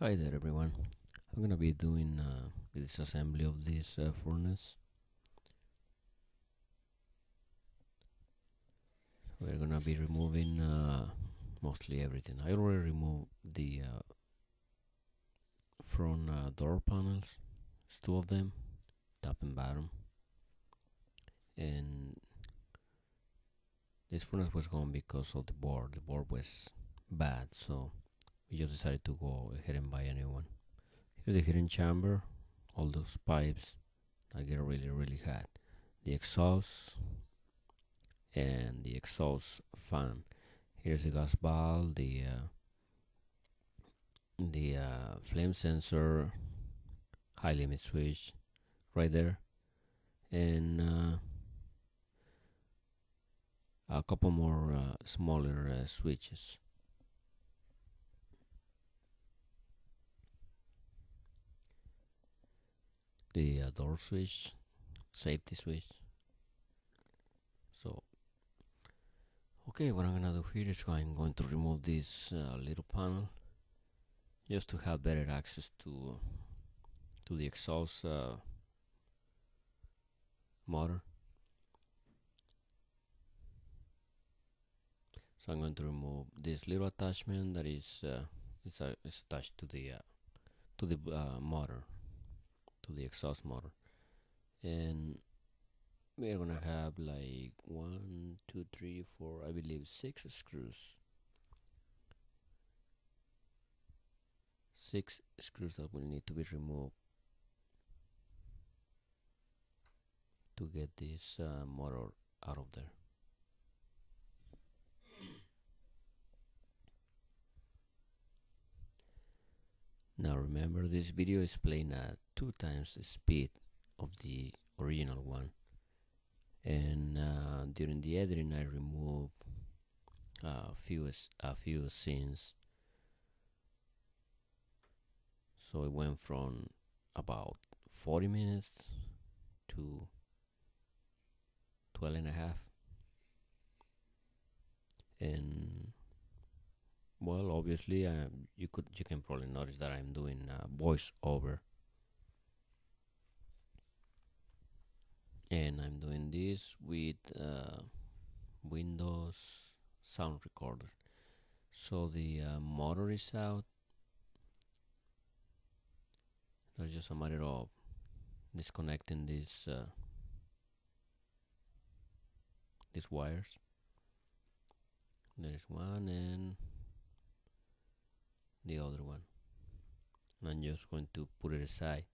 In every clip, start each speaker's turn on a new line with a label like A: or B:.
A: Hi there everyone. I'm gonna be doing the disassembly of this furnace. We're gonna be removing mostly everything. I already removed the front door panels. It's two of them, top and bottom. And this furnace was gone because of the board. The board was bad, so we just decided to go ahead and buy a new one. Here's the heating chamber, all those pipes that get really hot. The exhaust and the exhaust fan. Here's the gas valve, the flame sensor, high limit switch right there, and a couple more smaller switches. The door switch, safety switch. So, okay, what I'm gonna do here is I'm going to remove this little panel just to have better access to the exhaust motor. So I'm going to remove this little attachment that is attached to the motor, to the exhaust motor, and we're gonna have like 1, 2, 3, 4, I believe 6 screws. 6 screws that will need to be removed to get this motor out of there. Now remember, this video is playing at 2 times the speed of the original one, and during the editing I removed a few scenes, so it went from about 40 minutes to 12 and a half. And well, obviously you can probably notice that I'm doing voice over, and I'm doing this with Windows Sound Recorder. So the motor is out. There's just a matter of disconnecting these wires. There's one and the other one. And I'm just going to put it aside.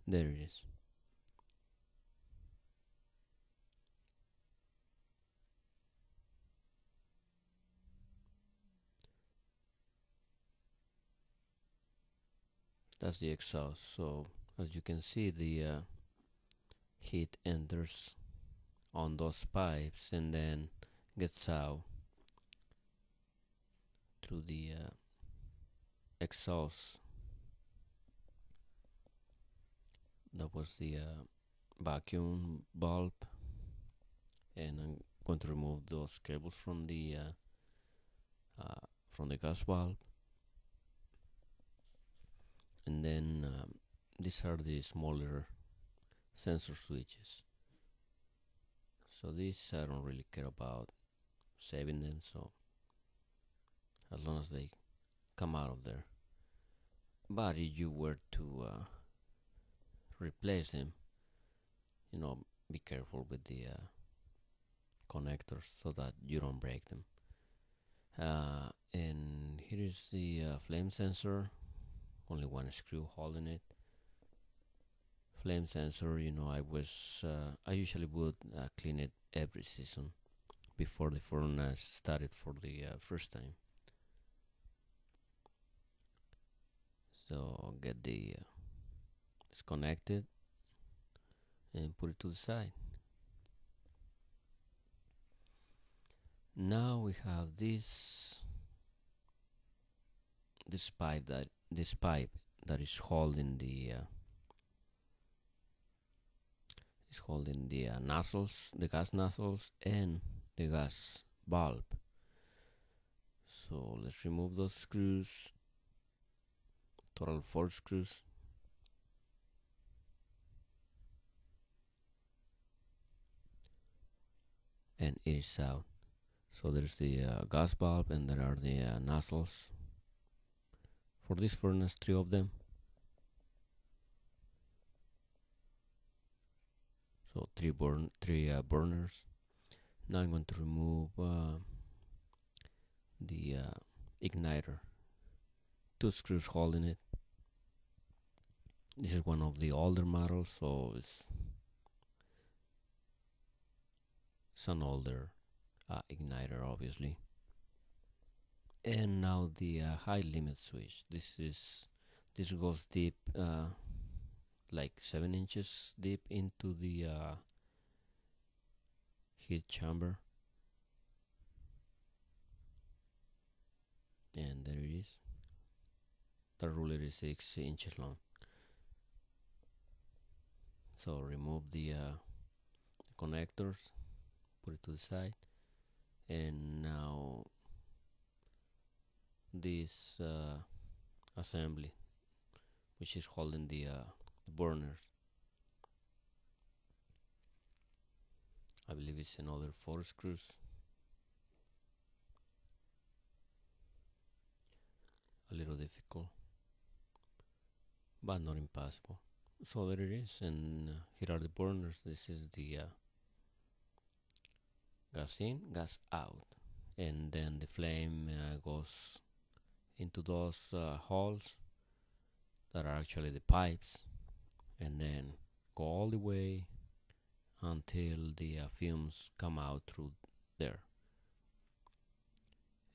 A: There it is. That's the exhaust. So as you can see, the heat enters on those pipes and then gets out through the exhaust. That was the vacuum bulb, and I'm going to remove those cables from the gas valve. And then these are the smaller sensor switches. So these I don't really care about saving them, so as long as they come out of there. But if you were to replace them, be careful with the connectors so that you don't break them. And here is the flame sensor, only one screw holding it. Flame sensor, I usually would clean it every season before the furnace started for the first time. So get the disconnected and put it to the side. Now we have this pipe that is holding the is holding the nozzles, the gas nozzles, and the gas bulb. So let's remove those screws, total 4 screws. And it is out. So there's the gas bulb and there are the nozzles. For this furnace, 3 of them. So 3 burners. Now I'm going to remove the igniter. 2 screws holding it. This is one of the older models, so it's an older igniter, obviously. And now the high limit switch. This goes deep, like 7 inches deep into the heat chamber. And there it is. The ruler is 6 inches long. So remove the connectors, put it to the side, and now this assembly, which is holding the burners. I believe it's another 4 screws. A little difficult, but not impossible. So there it is, and here are the burners. This is the gas in, gas out, and then the flame goes into those holes that are actually the pipes, and then go all the way until the fumes come out through there,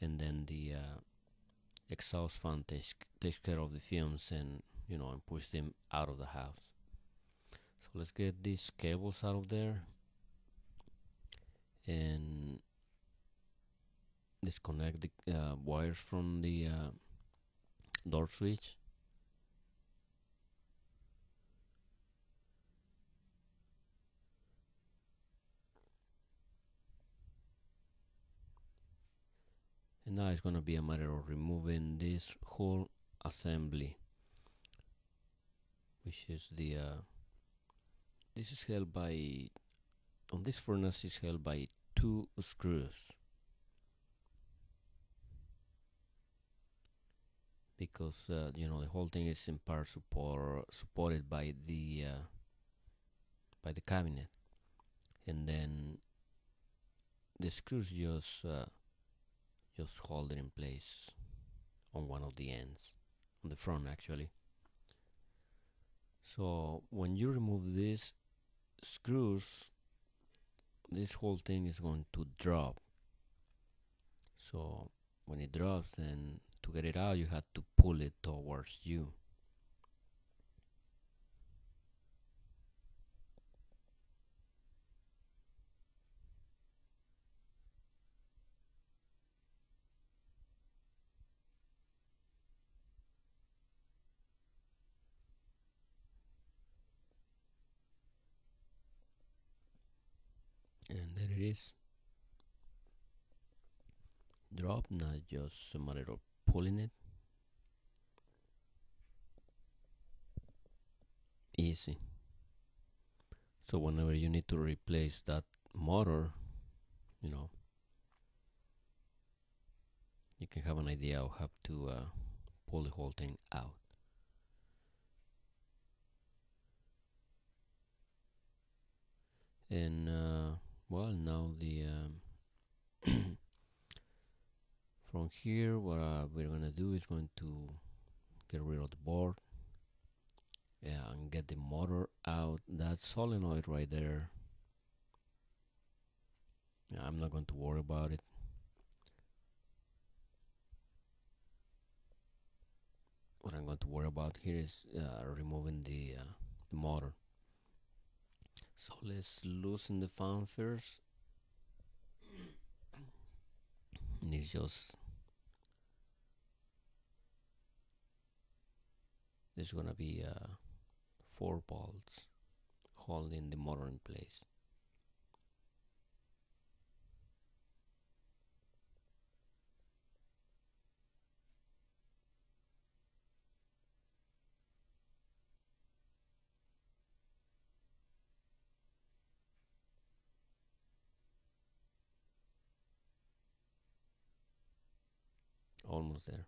A: and then the exhaust fan takes care of the fumes and and push them out of the house. So let's get these cables out of there and disconnect the wires from the door switch. And now it's going to be a matter of removing this whole assembly, which is the this is held by, on this furnace is held by 2 screws, because the whole thing is in part supported by the cabinet, and then the screws just hold it in place on one of the ends, on the front actually. So when you remove these screws, this whole thing is going to drop. So when it drops, then to get it out, you have to pull it towards you. And there it is. Drop, not just a matter of pulling it. Easy. So whenever you need to replace that motor, you can have an idea of how to pull the whole thing out. And well, now the from here, what we're gonna do is going to get rid of the board, and get the motor out. That solenoid right there, I'm not going to worry about it. What I'm going to worry about here is removing the motor. So let's loosen the fan first. And it's just, there's gonna be 4 bolts holding the motor in place. Almost there.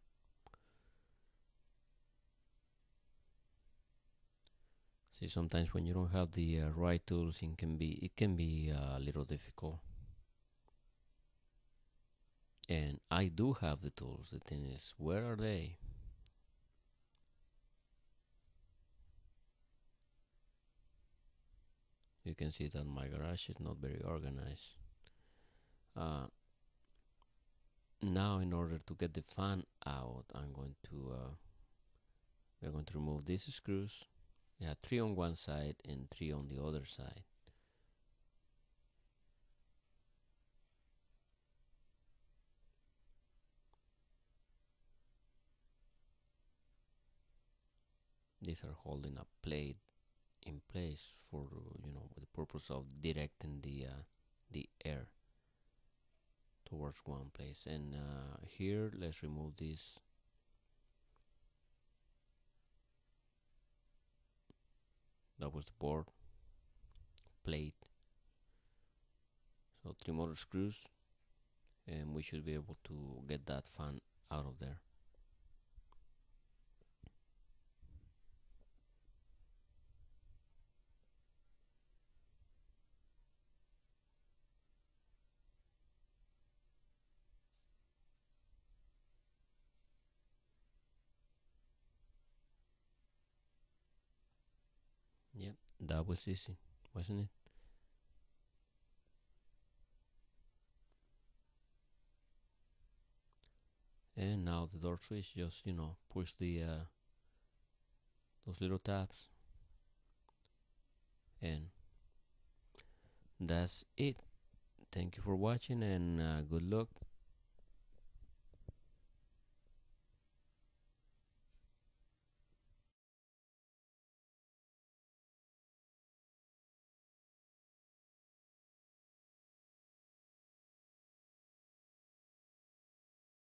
A: See, sometimes when you don't have the right tools, it can be a little difficult. And I do have the tools. The thing is, where are they? You can see that my garage is not very organized. Uh, Now, in order to get the fan out, we're going to remove these screws. Yeah, 3 on one side and 3 on the other side. These are holding a plate in place for with the purpose of directing the air towards one place. And here, let's remove this. That was the board plate. So 3 motor screws, and we should be able to get that fan out of there. Yep, that was easy, wasn't it? And now the door switch, just push the those little tabs, and that's it. Thank you for watching, and good luck.